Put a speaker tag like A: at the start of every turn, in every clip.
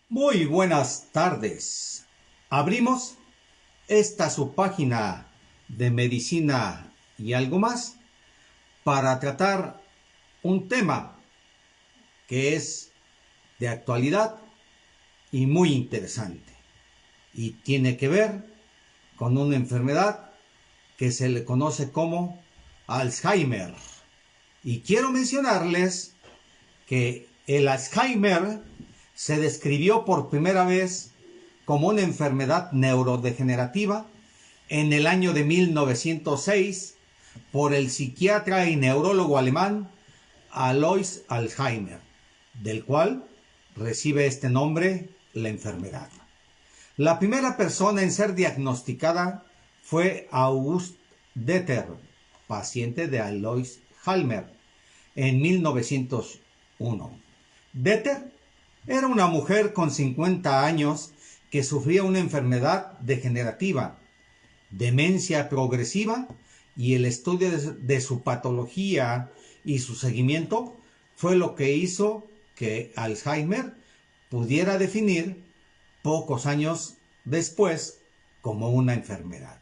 A: Muy buenas tardes. Abrimos esta su página de medicina y algo más para tratar un tema que es de actualidad y muy interesante y tiene que ver con una enfermedad que se le conoce como Alzheimer. Y quiero mencionarles que el Alzheimer se describió por primera vez como una enfermedad neurodegenerativa en el año de 1906 por el psiquiatra y neurólogo alemán Alois Alzheimer, del cual recibe este nombre la enfermedad. La primera persona en ser diagnosticada fue August Deter, paciente de Alois Alzheimer, en 1901. Deter era una mujer con 50 años que sufría una enfermedad degenerativa, demencia progresiva, y el estudio de su patología y su seguimiento fue lo que hizo que Alzheimer pudiera definir pocos años después como una enfermedad.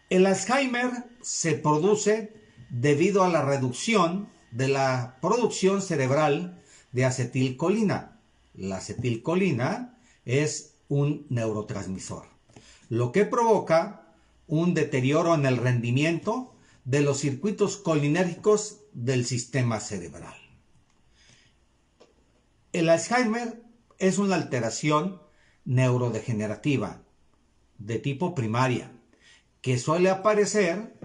A: El Alzheimer se produce debido a la reducción de la producción cerebral de acetilcolina. La acetilcolina es un neurotransmisor, lo que provoca un deterioro en el rendimiento de los circuitos colinérgicos del sistema cerebral. El Alzheimer es una alteración neurodegenerativa de tipo primaria que suele aparecer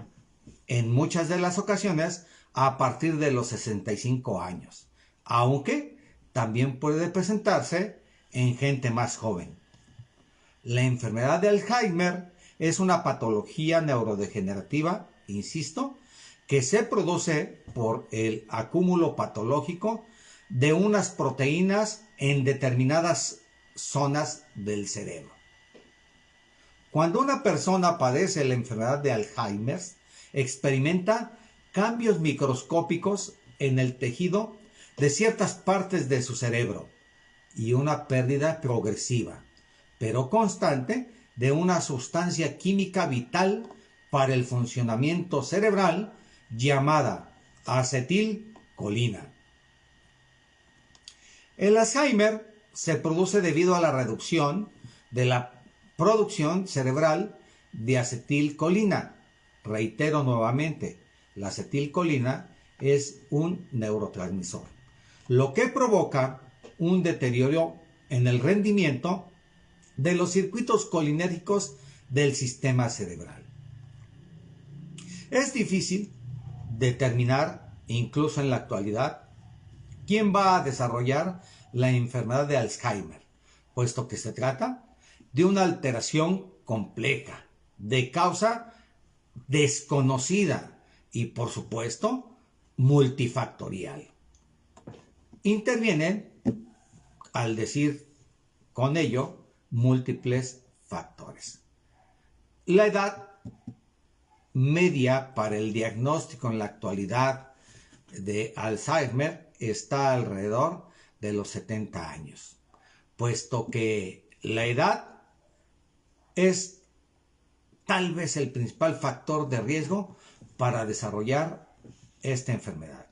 A: en muchas de las ocasiones a partir de los 65 años, aunque también puede presentarse en gente más joven. La enfermedad de Alzheimer es una patología neurodegenerativa, insisto, que se produce por el acúmulo patológico de unas proteínas en determinadas zonas del cerebro. Cuando una persona padece la enfermedad de Alzheimer, experimenta cambios microscópicos en el tejido de ciertas partes de su cerebro y una pérdida progresiva, pero constante, de una sustancia química vital para el funcionamiento cerebral llamada acetilcolina. El Alzheimer se produce debido a la reducción de la producción cerebral de acetilcolina. Reitero nuevamente, la acetilcolina es un neurotransmisor, lo que provoca un deterioro en el rendimiento de los circuitos colinérgicos del sistema cerebral. Es difícil determinar, incluso en la actualidad, quién va a desarrollar la enfermedad de Alzheimer, puesto que se trata de una alteración compleja, de causa desconocida y, por supuesto, multifactorial. Intervienen, al decir con ello, múltiples factores. La edad media para el diagnóstico en la actualidad de Alzheimer está alrededor de los 70 años, puesto que la edad es tal vez el principal factor de riesgo para desarrollar esta enfermedad.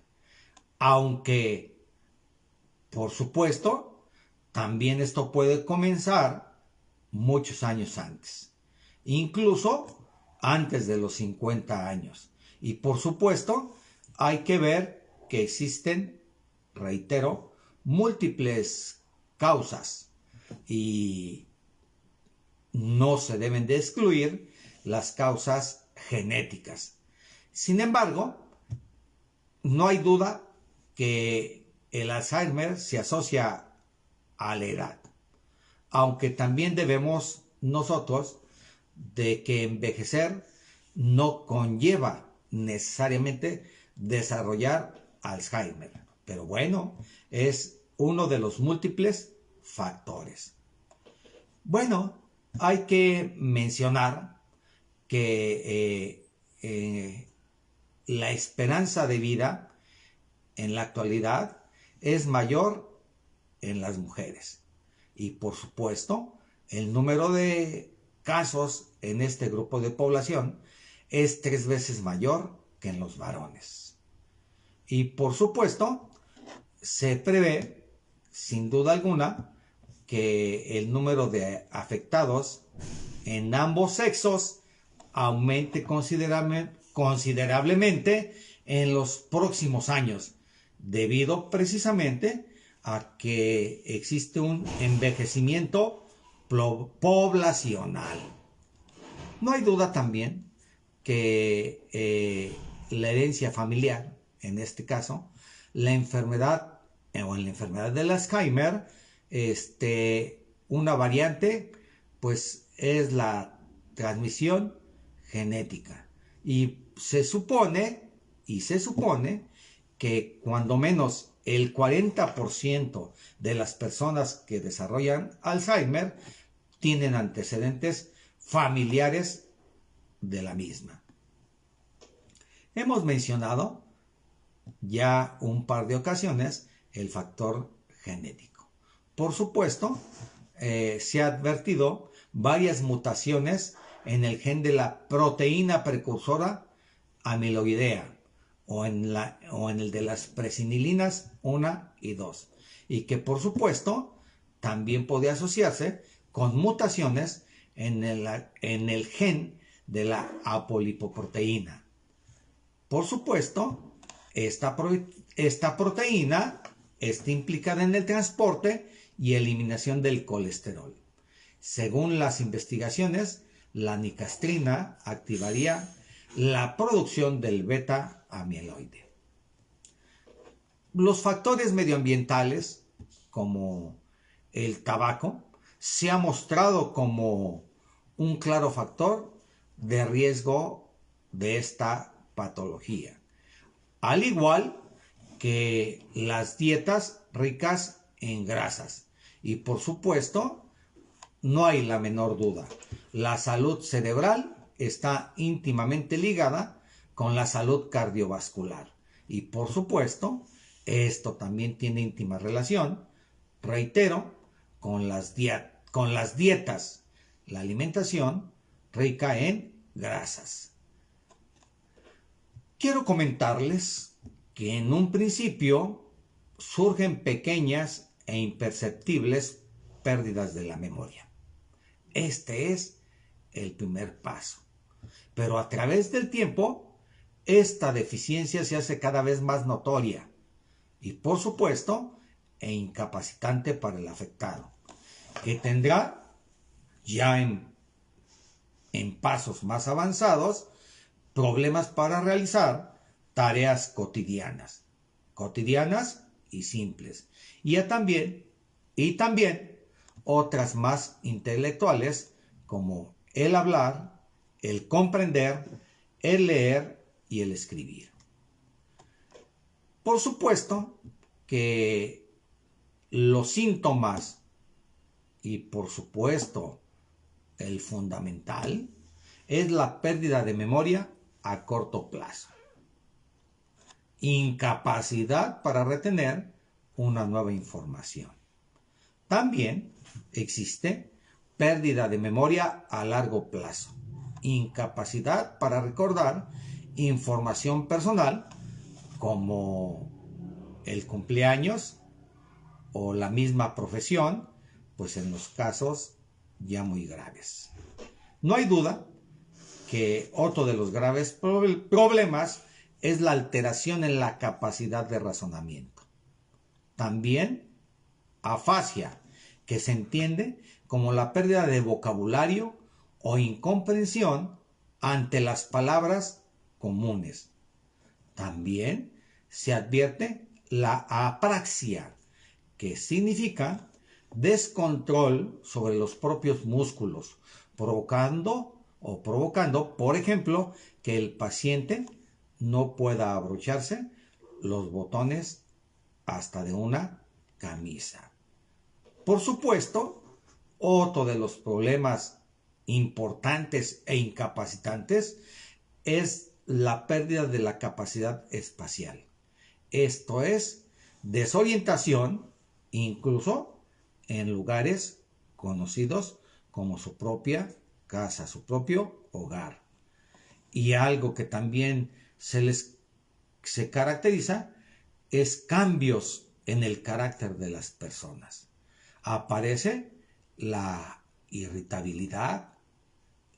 A: Aunque, por supuesto, también esto puede comenzar muchos años antes, incluso antes de los 50 años. Y por supuesto, hay que ver que existen, reitero, múltiples causas y no se deben de excluir las causas genéticas. Sin embargo, no hay duda que el Alzheimer se asocia a la edad, aunque también debemos nosotros de que envejecer no conlleva necesariamente desarrollar Alzheimer, pero bueno, es uno de los múltiples factores. Bueno, hay que mencionar que la esperanza de vida en la actualidad es mayor en las mujeres. Y por supuesto, el número de casos en este grupo de población es 3 veces mayor que en los varones. Y por supuesto, se prevé, sin duda alguna, que el número de afectados en ambos sexos aumente considerablemente en los próximos años, debido precisamente a que existe un envejecimiento poblacional. No hay duda también que la herencia familiar, en este caso, la enfermedad o en la enfermedad del Alzheimer, una variante, pues es la transmisión genética. Y se supone que cuando menos el 40% de las personas que desarrollan Alzheimer tienen antecedentes familiares de la misma. Hemos mencionado ya un par de ocasiones el factor genético. Por supuesto, se ha advertido varias mutaciones en el gen de la proteína precursora amiloidea o en el de las presinilinas 1 y 2, y que por supuesto también puede asociarse con mutaciones en el gen de la apolipoproteína. Por supuesto, esta proteína está implicada en el transporte y eliminación del colesterol. Según las investigaciones, la nicastrina activaría la producción del beta amiloide. Los factores medioambientales, como el tabaco, se ha mostrado como un claro factor de riesgo de esta patología, al igual que las dietas ricas en grasas. Y por supuesto, no hay la menor duda, la salud cerebral está íntimamente ligada con la salud cardiovascular. Y por supuesto, esto también tiene íntima relación, reitero, con las dietas, la alimentación rica en grasas. Quiero comentarles que en un principio surgen pequeñas e imperceptibles pérdidas de la memoria. Este es el primer paso. Pero a través del tiempo, esta deficiencia se hace cada vez más notoria y, por supuesto, incapacitante para el afectado, que tendrá ya en pasos más avanzados problemas para realizar tareas cotidianas y simples, y también otras más intelectuales como el hablar, el comprender, el leer y el escribir. Por supuesto que los síntomas y por supuesto el fundamental es la pérdida de memoria a corto plazo, incapacidad para retener una nueva información. También existe pérdida de memoria a largo plazo, incapacidad para recordar información personal como el cumpleaños o la misma profesión, pues en los casos ya muy graves. No hay duda que otro de los graves problemas es la alteración en la capacidad de razonamiento. También afasia, que se entiende como la pérdida de vocabulario o incomprensión ante las palabras comunes. También se advierte la apraxia, que significa descontrol sobre los propios músculos, provocando, por ejemplo, que el paciente no pueda abrocharse los botones hasta de una camisa. Por supuesto, otro de los problemas importantes e incapacitantes es la pérdida de la capacidad espacial. Esto es desorientación, incluso en lugares conocidos como su propia casa, su propio hogar. Y algo que también se caracteriza es cambios en el carácter de las personas. Aparece la irritabilidad,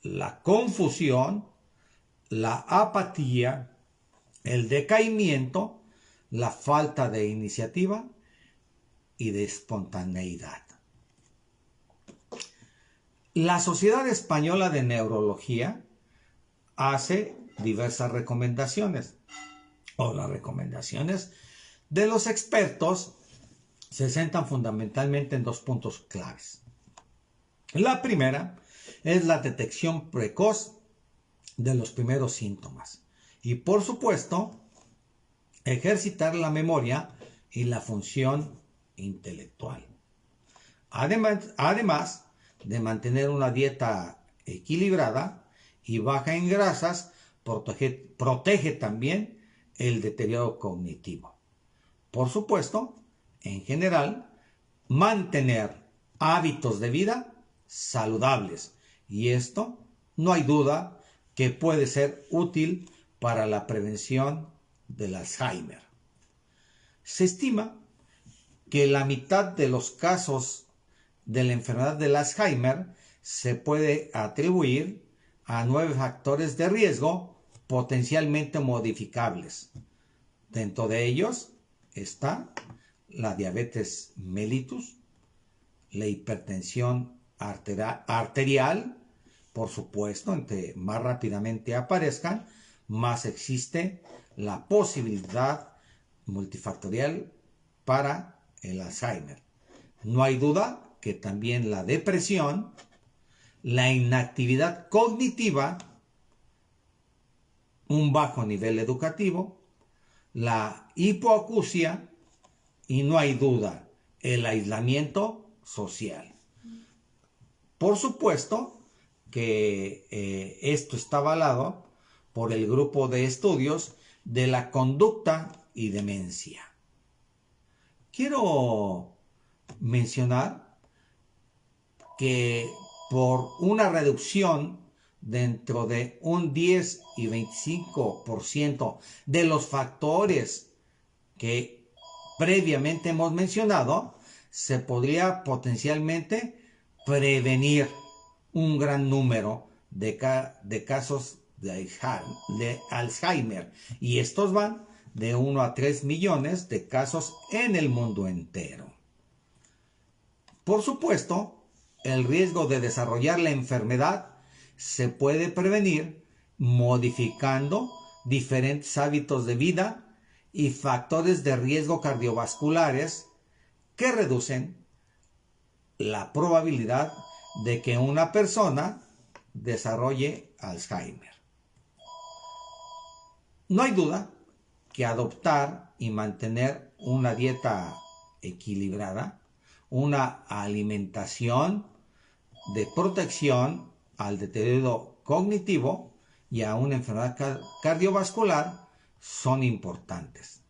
A: la confusión, la apatía, el decaimiento, la falta de iniciativa y de espontaneidad. La Sociedad Española de Neurología hace diversas recomendaciones, o las recomendaciones de los expertos se centran fundamentalmente en dos puntos claves. La primera es la detección precoz de los primeros síntomas y, por supuesto, ejercitar la memoria y la función intelectual. Además de mantener una dieta equilibrada y baja en grasas, protege también el deterioro cognitivo. Por supuesto, en general, mantener hábitos de vida saludables, y esto no hay duda que puede ser útil para la prevención del Alzheimer. Se estima que la mitad de los casos de la enfermedad del Alzheimer se puede atribuir a 9 factores de riesgo potencialmente modificables. Dentro de ellos está la diabetes mellitus, la hipertensión arterial, por supuesto, entre más rápidamente aparezcan, más existe la posibilidad multifactorial para el Alzheimer. No hay duda que también la depresión, la inactividad cognitiva, un bajo nivel educativo, la hipoacusia y, no hay duda, el aislamiento social. Por supuesto que esto está avalado por el grupo de estudios de la conducta y demencia. Quiero mencionar que por una reducción dentro de un 10 y 25% de los factores que previamente hemos mencionado, se podría potencialmente prevenir un gran número de casos de Alzheimer, y estos van de 1 a 3 millones de casos en el mundo entero. Por supuesto, el riesgo de desarrollar la enfermedad se puede prevenir modificando diferentes hábitos de vida y factores de riesgo cardiovasculares que reducen la probabilidad de que una persona desarrolle Alzheimer. No hay duda que adoptar y mantener una dieta equilibrada, una alimentación de protección al deterioro cognitivo y a una enfermedad cardiovascular son importantes.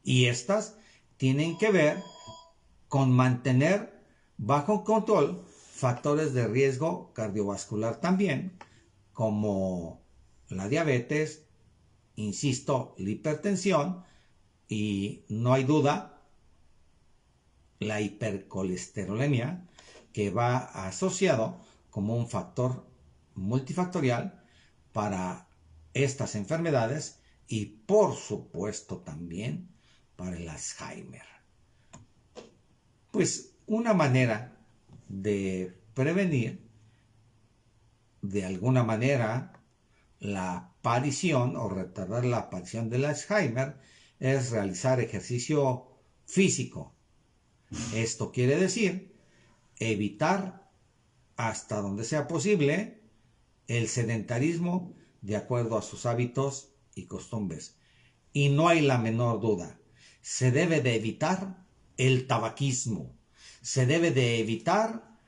A: Y estas tienen que ver con mantener bajo control factores de riesgo cardiovascular también, como la diabetes, insisto, la hipertensión y, no hay duda, la hipercolesterolemia, que va asociado como un factor multifactorial para estas enfermedades y, por supuesto, también para el Alzheimer. Pues una manera de prevenir de alguna manera la aparición o retardar la aparición del Alzheimer es realizar ejercicio físico. Esto quiere decir evitar hasta donde sea posible el sedentarismo de acuerdo a sus hábitos y costumbres. Y no hay la menor duda, se debe de evitar el tabaquismo, se debe de evitar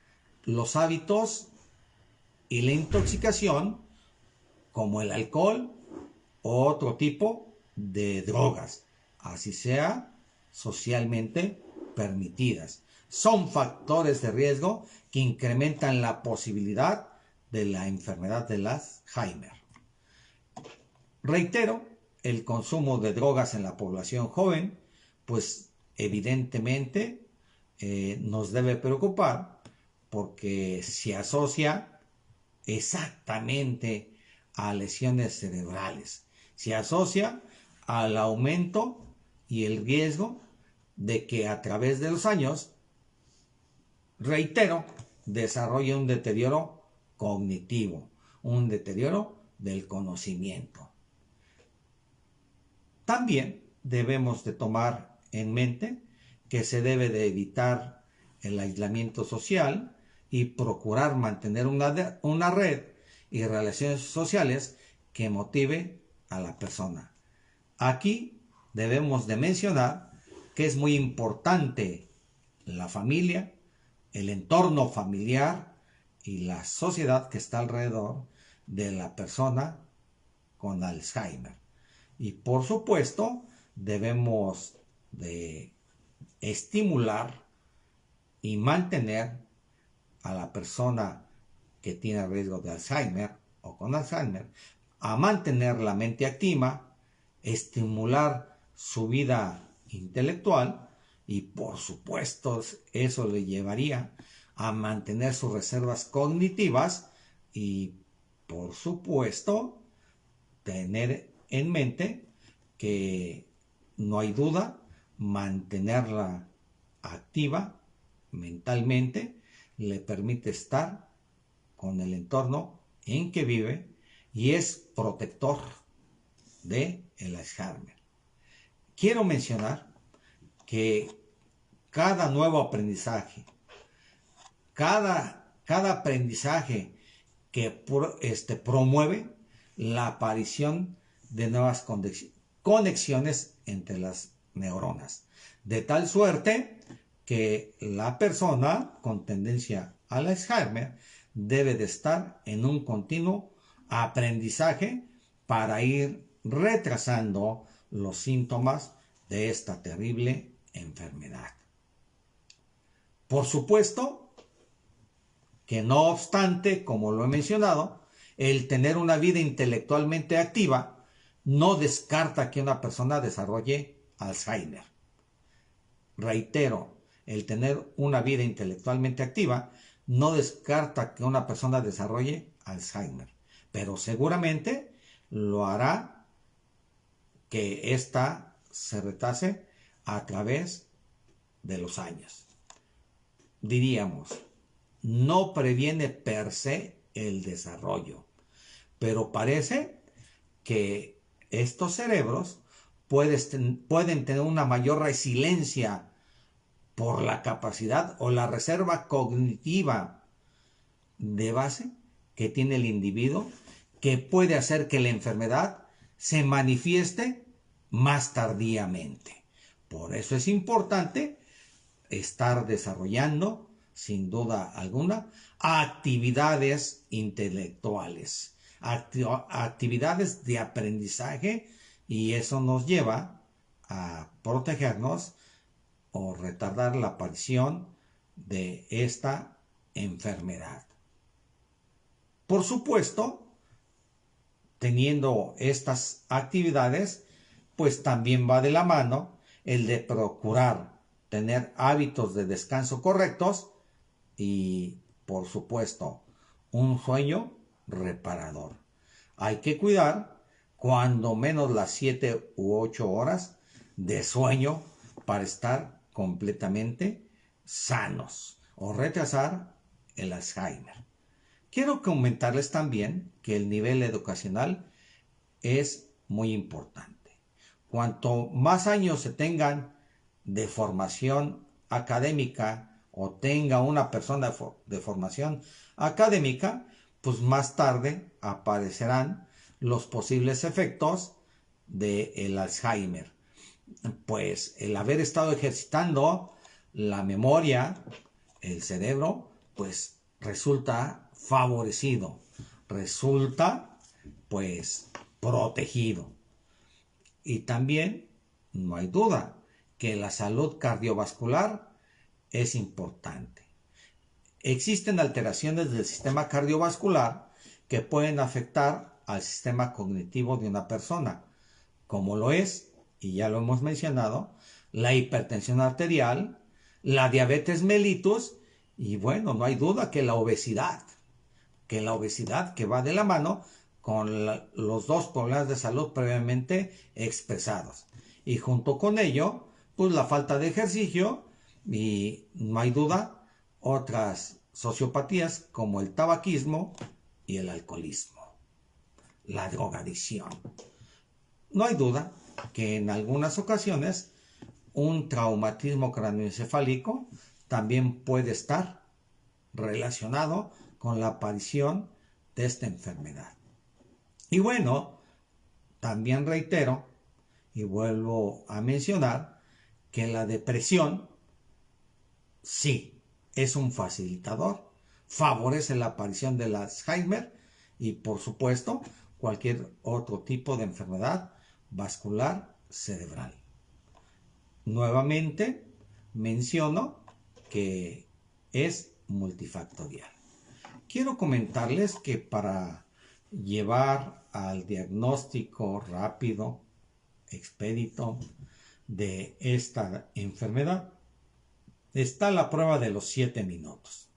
A: los hábitos y la intoxicación como el alcohol o otro tipo de drogas, así sea socialmente permitidas. son factores de riesgo que incrementan la posibilidad de la enfermedad de Alzheimer. Reitero, el consumo de drogas en la población joven, pues evidentemente nos debe preocupar porque se asocia exactamente a lesiones cerebrales, se asocia al aumento y el riesgo de que a través de los años, reitero, desarrolle un deterioro cognitivo, un deterioro del conocimiento. También debemos de tomar en mente que se debe de evitar el aislamiento social y procurar mantener una red y relaciones sociales que motive a la persona. Aquí debemos de mencionar que es muy importante la familia, el entorno familiar y la sociedad que está alrededor de la persona con Alzheimer. Y por supuesto, debemos de estimular y mantener a la persona que tiene riesgo de Alzheimer o con Alzheimer a mantener la mente activa, estimular su vida intelectual y por supuesto eso le llevaría a mantener sus reservas cognitivas y por supuesto tener en mente que no hay duda, mantenerla activa mentalmente le permite estar con el entorno en que vive y es protector de el Alzheimer. Quiero mencionar que cada nuevo aprendizaje, cada aprendizaje que promueve la aparición de nuevas conexiones entre las neuronas, de tal suerte que la persona con tendencia al Alzheimer debe de estar en un continuo aprendizaje para ir retrasando los síntomas de esta terrible enfermedad. Por supuesto que no obstante, como lo he mencionado, el tener una vida intelectualmente activa no descarta que una persona desarrolle Alzheimer. Reitero, el tener una vida intelectualmente activa no descarta que una persona desarrolle Alzheimer, pero seguramente lo hará que ésta se retrase a través de los años. Diríamos, no previene per se el desarrollo, pero parece que estos cerebros pueden tener una mayor resiliencia por la capacidad o la reserva cognitiva de base que tiene el individuo, que puede hacer que la enfermedad se manifieste más tardíamente. Por eso es importante estar desarrollando, sin duda alguna, actividades intelectuales, actividades de aprendizaje, y eso nos lleva a protegernos o retardar la aparición de esta enfermedad. Por supuesto, teniendo estas actividades, pues también va de la mano el de procurar tener hábitos de descanso correctos y, por supuesto, un sueño reparador. Hay que cuidar cuando menos las 7 u 8 horas de sueño para estar completamente sanos o retrasar el Alzheimer. Quiero comentarles también que el nivel educacional es muy importante. Cuanto más años se tengan de formación académica o tenga una persona de formación académica, pues más tarde aparecerán los posibles efectos del Alzheimer. Pues el haber estado ejercitando la memoria, el cerebro, pues resulta favorecido, resulta pues protegido. Y también no hay duda que la salud cardiovascular es importante. Existen alteraciones del sistema cardiovascular que pueden afectar al sistema cognitivo de una persona, como lo es, y ya lo hemos mencionado, la hipertensión arterial, la diabetes mellitus y bueno, no hay duda que la obesidad que va de la mano con los dos problemas de salud previamente expresados. Y junto con ello, pues la falta de ejercicio y no hay duda, otras sociopatías como el tabaquismo y el alcoholismo, la drogadicción. No hay duda que en algunas ocasiones un traumatismo cráneoencefálico también puede estar relacionado con la aparición de esta enfermedad. Y bueno, también reitero y vuelvo a mencionar que la depresión sí es un facilitador, favorece la aparición del Alzheimer y por supuesto cualquier otro tipo de enfermedad vascular cerebral. Nuevamente menciono que es multifactorial. Quiero comentarles que para llevar al diagnóstico rápido, expedito de esta enfermedad, está la prueba de los 7 minutos.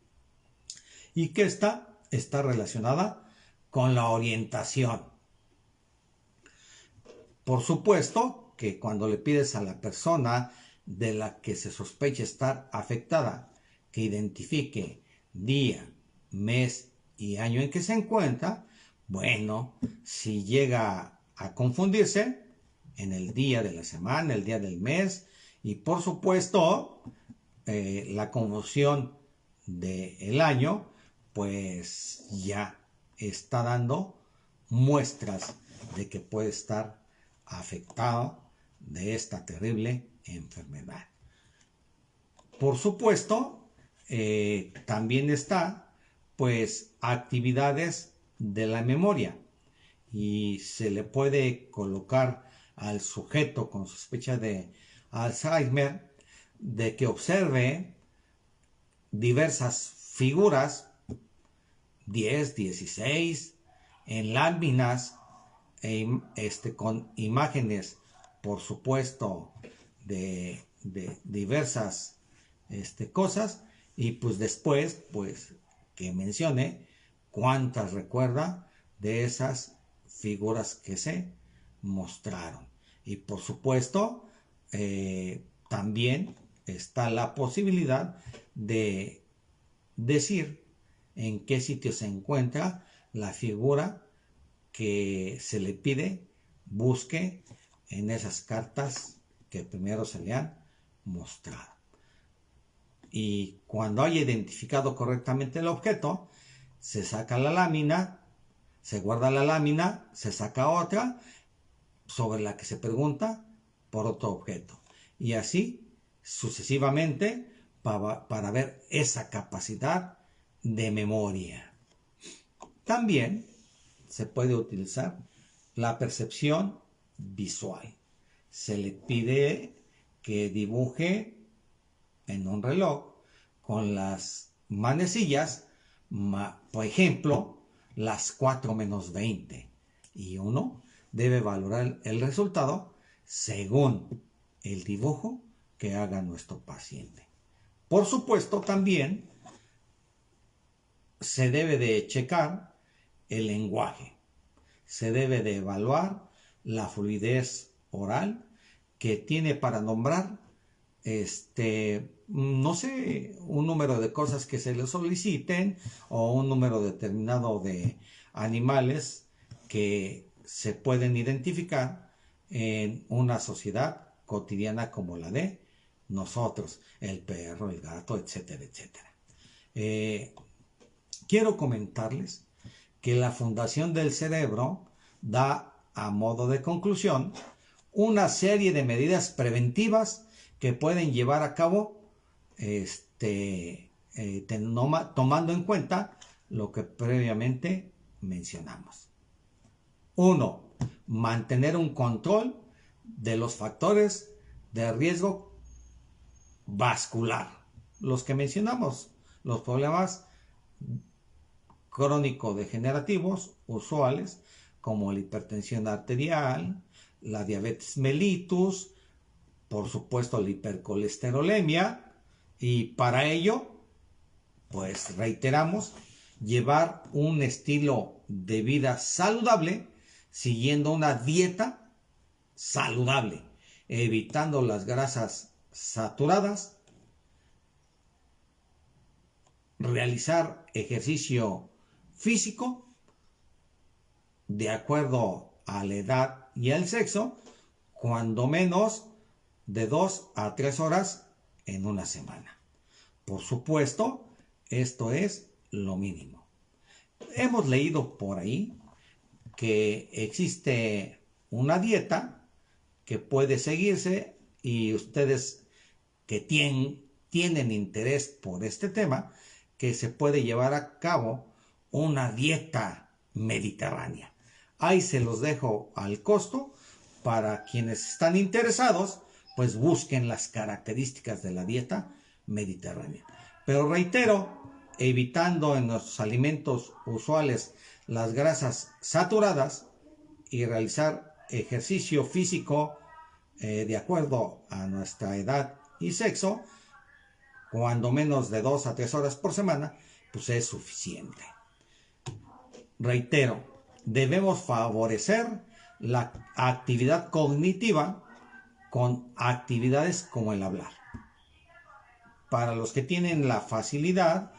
A: Y que está relacionada con la orientación. Por supuesto que cuando le pides a la persona de la que se sospecha estar afectada que identifique día, mes y año en que se encuentra, bueno, si llega a confundirse en el día de la semana, el día del mes y por supuesto la confusión del año, pues ya está dando muestras de que puede estar afectado de esta terrible enfermedad. Por supuesto, también está, pues, actividades de la memoria y se le puede colocar al sujeto con sospecha de Alzheimer de que observe diversas figuras, 10, 16, en láminas, con imágenes, por supuesto, de diversas cosas, y pues después, pues, que mencione cuántas recuerda de esas figuras que se mostraron. Y por supuesto, también está la posibilidad de decir en qué sitio se encuentra la figura que se le pide busque en esas cartas que primero se le han mostrado. Y cuando haya identificado correctamente el objeto, se saca la lámina, se guarda la lámina, se saca otra sobre la que se pregunta por otro objeto. Y así sucesivamente para ver esa capacidad de memoria. También se puede utilizar la percepción visual. Se le pide que dibuje en un reloj con las manecillas, por ejemplo, las 4 menos 20. Y uno debe valorar el resultado según el dibujo que haga nuestro paciente. Por supuesto, también se debe de checar el lenguaje. Se debe de evaluar la fluidez oral que tiene para nombrar no sé, un número de cosas que se le soliciten o un número determinado de animales que se pueden identificar en una sociedad cotidiana como la de nosotros, el perro, el gato, etcétera, etcétera. Quiero comentarles que la Fundación del Cerebro da a modo de conclusión una serie de medidas preventivas que pueden llevar a cabo tomando en cuenta lo que previamente mencionamos. 1. Mantener un control de los factores de riesgo vascular. los que mencionamos, los problemas crónico-degenerativos usuales, como la hipertensión arterial, la diabetes mellitus, por supuesto la hipercolesterolemia, y para ello, pues reiteramos, llevar un estilo de vida saludable, siguiendo una dieta saludable, evitando las grasas saturadas, realizar ejercicio físico de acuerdo a la edad y al sexo, cuando menos de 2 a 3 horas en una semana. Por supuesto, esto es lo mínimo. Hemos leído por ahí que existe una dieta que puede seguirse, y ustedes que tienen interés por este tema, que se puede llevar a cabo una dieta mediterránea. Ahí se los dejo al costo. Para quienes están interesados, pues busquen las características de la dieta mediterránea. Pero reitero, evitando en nuestros alimentos usuales las grasas saturadas y realizar ejercicio físico de acuerdo a nuestra edad y sexo, cuando menos de 2 a 3 horas por semana, pues es suficiente. Reitero, debemos favorecer la actividad cognitiva con actividades como el hablar. Para los que tienen la facilidad,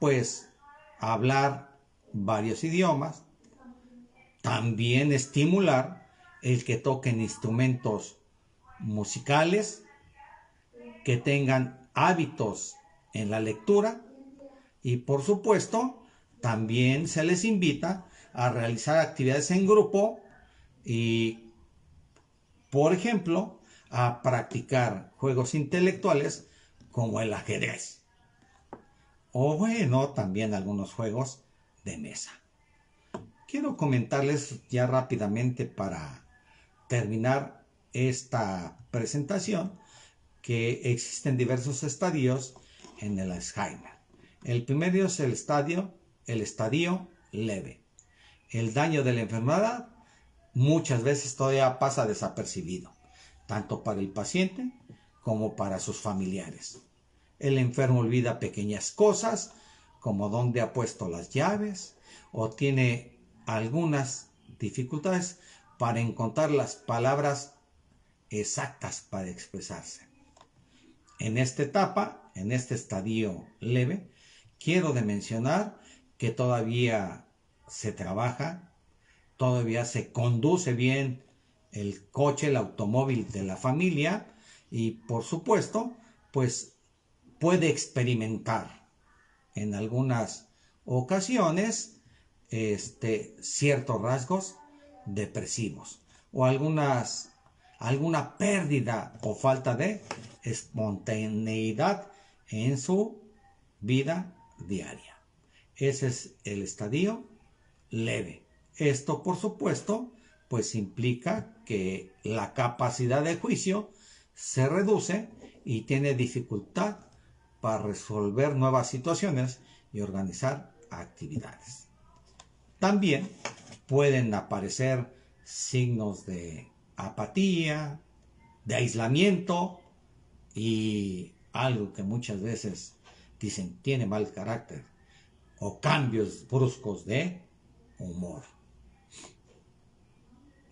A: pues hablar varios idiomas, también estimular el que toquen instrumentos musicales, que tengan hábitos en la lectura, y por supuesto también se les invita a realizar actividades en grupo y, por ejemplo, a practicar juegos intelectuales como el ajedrez, o bueno, también algunos juegos de mesa. Quiero comentarles ya rápidamente, para terminar esta presentación, que existen diversos estadios en el Alzheimer. El primero es el estadio leve. El daño de la enfermedad muchas veces todavía pasa desapercibido, tanto para el paciente como para sus familiares. El enfermo olvida pequeñas cosas, como dónde ha puesto las llaves, o tiene algunas dificultades para encontrar las palabras exactas para expresarse. En esta etapa, en este estadio leve, quiero de mencionar que todavía se trabaja, todavía se conduce bien el coche, el automóvil de la familia, y por supuesto, pues puede experimentar en algunas ocasiones ciertos rasgos depresivos, o alguna pérdida o falta de espontaneidad en su vida diaria. Ese es el estadio leve. Esto, por supuesto, pues implica que la capacidad de juicio se reduce y tiene dificultad para resolver nuevas situaciones y organizar actividades. También pueden aparecer signos de apatía, de aislamiento, y algo que muchas veces dicen tiene mal carácter, o cambios bruscos de humor.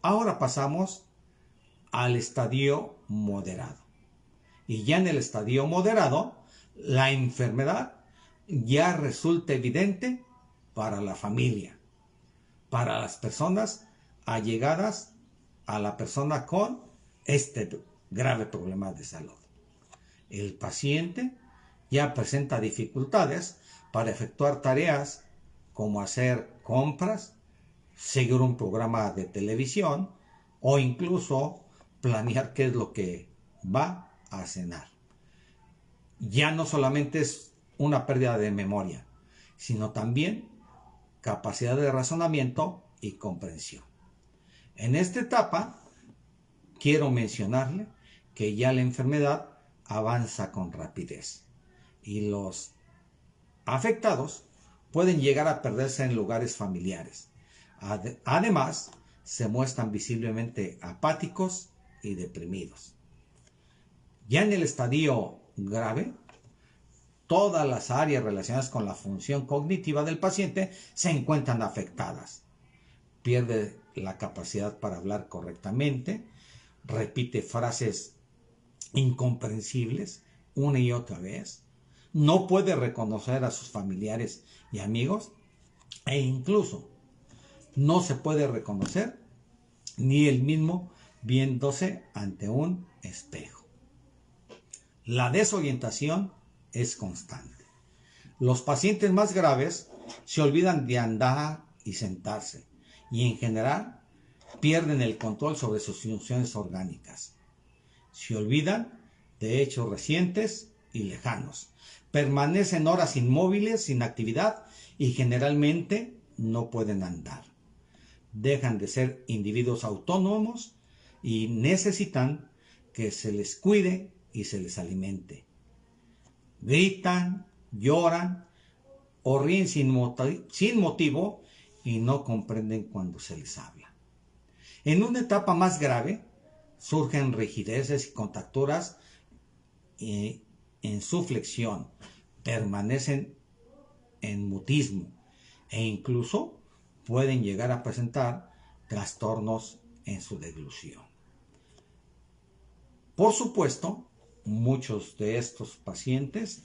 A: Ahora pasamos al estadio moderado. Y ya en el estadio moderado, la enfermedad ya resulta evidente para la familia, para las personas allegadas a la persona con este grave problema de salud. El paciente ya presenta dificultades para efectuar tareas como hacer compras, seguir un programa de televisión, o incluso planear qué es lo que va a cenar. Ya no solamente es una pérdida de memoria, sino también capacidad de razonamiento y comprensión. En esta etapa, quiero mencionarle que ya la enfermedad avanza con rapidez y los afectados pueden llegar a perderse en lugares familiares. Además, se muestran visiblemente apáticos y deprimidos. Ya en el estadio grave, todas las áreas relacionadas con la función cognitiva del paciente se encuentran afectadas. Pierde la capacidad para hablar correctamente, repite frases incomprensibles una y otra vez, no puede reconocer a sus familiares y amigos e incluso no se puede reconocer ni él mismo viéndose ante un espejo. La desorientación es constante. Los pacientes más graves se olvidan de andar y sentarse y en general pierden el control sobre sus funciones orgánicas. Se olvidan de hechos recientes y lejanos. Permanecen horas inmóviles, sin actividad y generalmente no pueden andar. Dejan de ser individuos autónomos y necesitan que se les cuide y se les alimente. Gritan, lloran o ríen sin motivo y no comprenden cuando se les habla. En una etapa más grave, surgen rigideces y contracturas en su flexión, permanecen en mutismo e incluso pueden llegar a presentar trastornos en su deglución. Por supuesto, muchos de estos pacientes,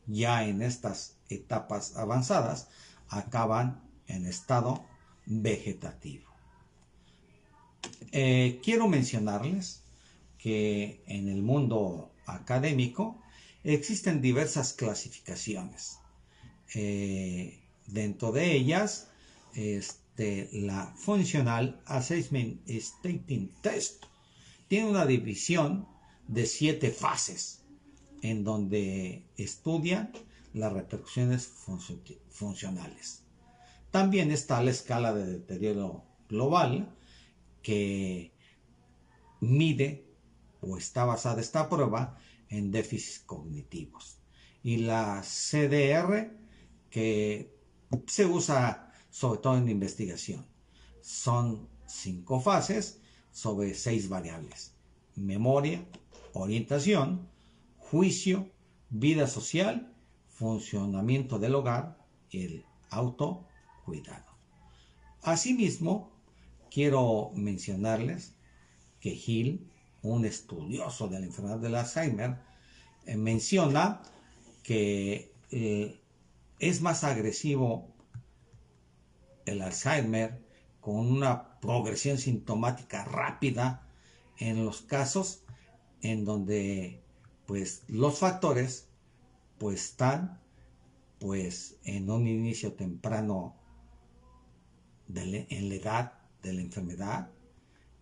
A: ya en estas etapas avanzadas, acaban en estado vegetativo. Quiero mencionarles que en el mundo académico existen diversas clasificaciones. Dentro de ellas, la Functional Assessment Stating Test tiene una división de 7 fases en donde estudia las repercusiones funcionales. También está la escala de deterioro global que mide o está basada esta prueba en déficits cognitivos. Y la CDR, que se usa sobre todo en investigación. Son 5 fases sobre 6 variables: memoria, orientación, juicio, vida social, funcionamiento del hogar y el autocuidado. Asimismo, quiero mencionarles que Hill, un estudioso de la enfermedad del Alzheimer, menciona que es más agresivo el Alzheimer con una progresión sintomática rápida en los casos en donde pues los factores pues están pues en un inicio temprano en la edad de la enfermedad,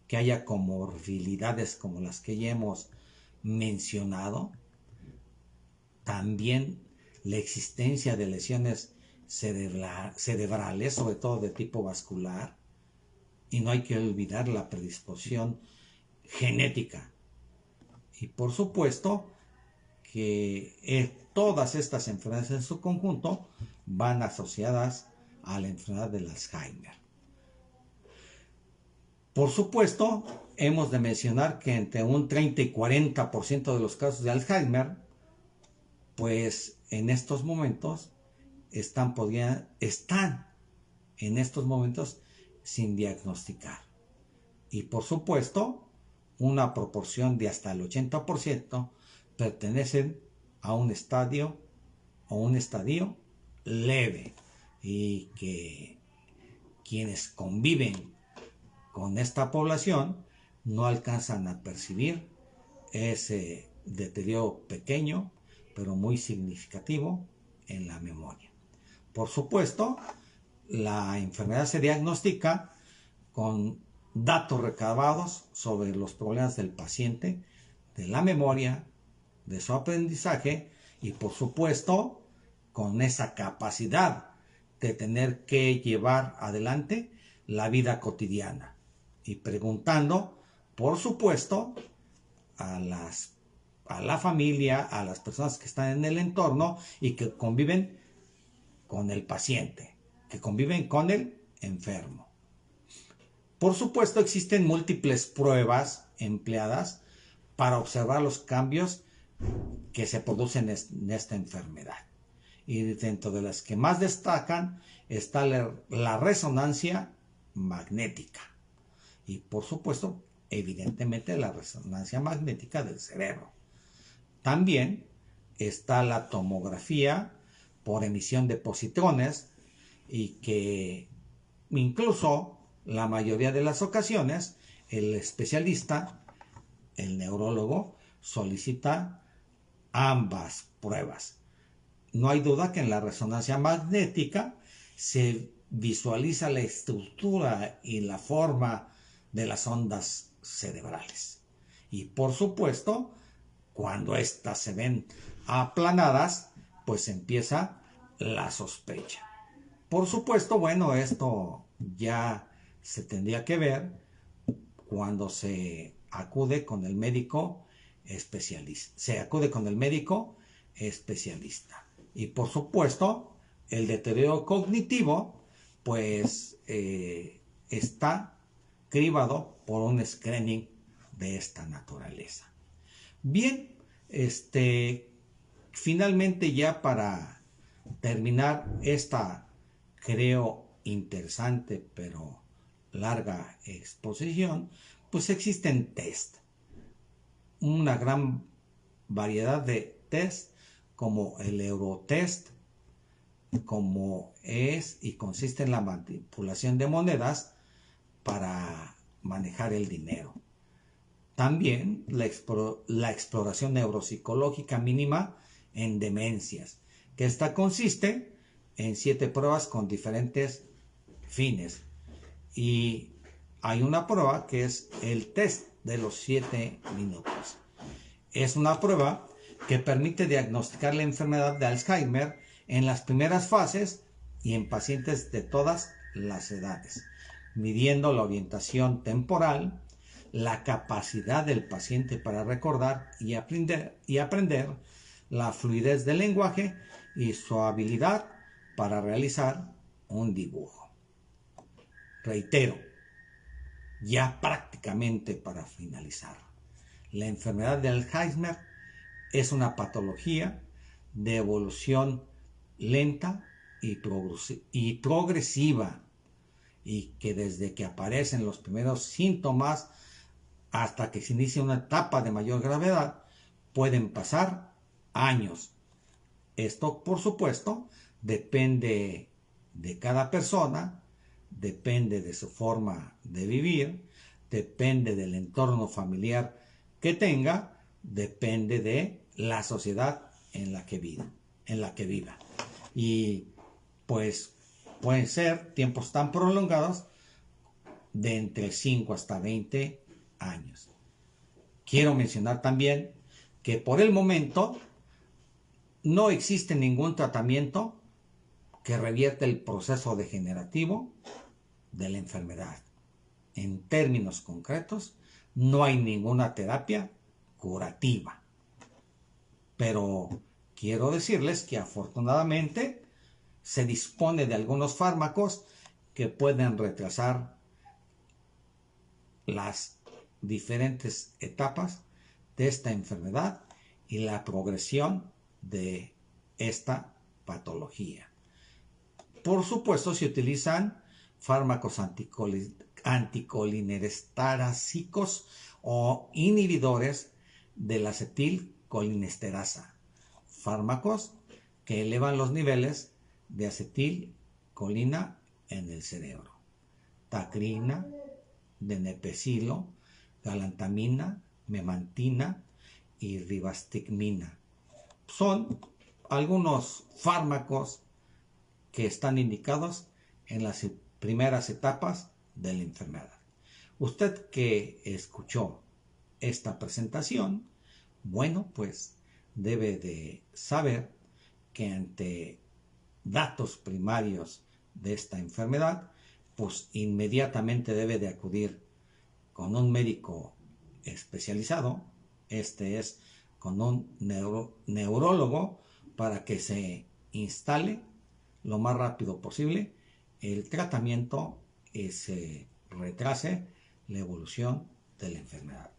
A: que haya comorbilidades como las que ya hemos mencionado, también la existencia de lesiones cerebrales, sobre todo de tipo vascular, y no hay que olvidar la predisposición genética. Y por supuesto que todas estas enfermedades en su conjunto van asociadas a la enfermedad del Alzheimer. Por supuesto, hemos de mencionar que entre un 30 y 40% de los casos de Alzheimer, pues en estos momentos están en estos momentos sin diagnosticar. Y por supuesto, una proporción de hasta el 80% pertenecen a un estadio o un estadio leve, y que quienes conviven con esta población no alcanzan a percibir ese deterioro pequeño pero muy significativo en la memoria. Por supuesto, la enfermedad se diagnostica con datos recabados sobre los problemas del paciente, de la memoria, de su aprendizaje y por supuesto con esa capacidad de tener que llevar adelante la vida cotidiana y preguntando, por supuesto, a a la familia, a las personas que están en el entorno y que conviven con el paciente, que conviven con el enfermo. Por supuesto, existen múltiples pruebas empleadas para observar los cambios que se producen en esta enfermedad. Y dentro de las que más destacan está la resonancia magnética. Y por supuesto, evidentemente, la resonancia magnética del cerebro. También está la tomografía por emisión de positrones y que incluso la mayoría de las ocasiones el especialista, el neurólogo, solicita ambas pruebas. No hay duda que en la resonancia magnética se visualiza la estructura y la forma de las ondas cerebrales. Y por supuesto, cuando éstas se ven aplanadas, pues empieza la sospecha. Por supuesto, bueno, esto ya se tendría que ver cuando se acude con el médico especialista. Y por supuesto, el deterioro cognitivo, pues está cribado por un screening de esta naturaleza. Bien, finalmente ya para terminar esta, creo, interesante pero larga exposición, pues existen test, una gran variedad de test como el Eurotest, como es y consiste en la manipulación de monedas para manejar el dinero. También la exploración neuropsicológica mínima en demencias, que esta consiste en 7 pruebas con diferentes fines. Y hay una prueba que es el test de los 7 minutos. Es una prueba que permite diagnosticar la enfermedad de Alzheimer en las primeras fases y en pacientes de todas las edades, midiendo la orientación temporal, la capacidad del paciente para recordar y aprender, la fluidez del lenguaje y su habilidad para realizar un dibujo. Reitero, ya prácticamente para finalizar, la enfermedad de Alzheimer es una patología de evolución lenta y progresiva, y que desde que aparecen los primeros síntomas hasta que se inicia una etapa de mayor gravedad pueden pasar años. Esto, por supuesto, depende de cada persona, depende de su forma de vivir, depende del entorno familiar que tenga, depende de la sociedad en la que viva. Y pues pueden ser tiempos tan prolongados de entre 5 hasta 20 años. Quiero mencionar también que por el momento no existe ningún tratamiento que revierte el proceso degenerativo de la enfermedad. En términos concretos, no hay ninguna terapia curativa. Pero quiero decirles que afortunadamente se dispone de algunos fármacos que pueden retrasar las diferentes etapas de esta enfermedad y la progresión de esta patología. Por supuesto, se utilizan fármacos anticolinesterásicos o inhibidores de la acetilcolinesterasa, fármacos que elevan los niveles de acetilcolina en el cerebro. Tacrina, donepezilo, galantamina, memantina y ribastigmina. Son algunos fármacos que están indicados en las primeras etapas de la enfermedad. Usted que escuchó esta presentación, bueno, pues debe de saber que ante datos primarios de esta enfermedad, pues inmediatamente debe de acudir con un médico especializado. Este es con un neurólogo para que se instale lo más rápido posible el tratamiento y se retrase la evolución de la enfermedad.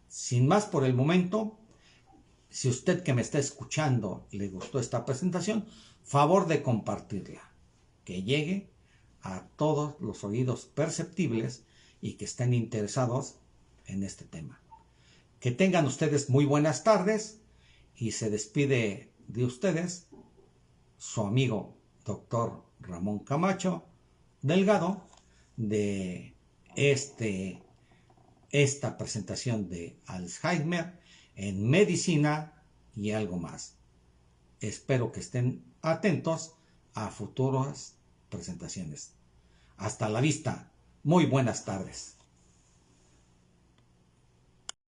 A: Sin más por el momento, si usted que me está escuchando le gustó esta presentación, favor de compartirla, que llegue a todos los oídos perceptibles y que estén interesados en este tema. Que tengan ustedes muy buenas tardes y se despide de ustedes su amigo Dr. Ramón Camacho Delgado de esta presentación de Alzheimer en medicina y algo más. Espero que estén atentos a futuras presentaciones. Hasta la vista. Muy buenas tardes.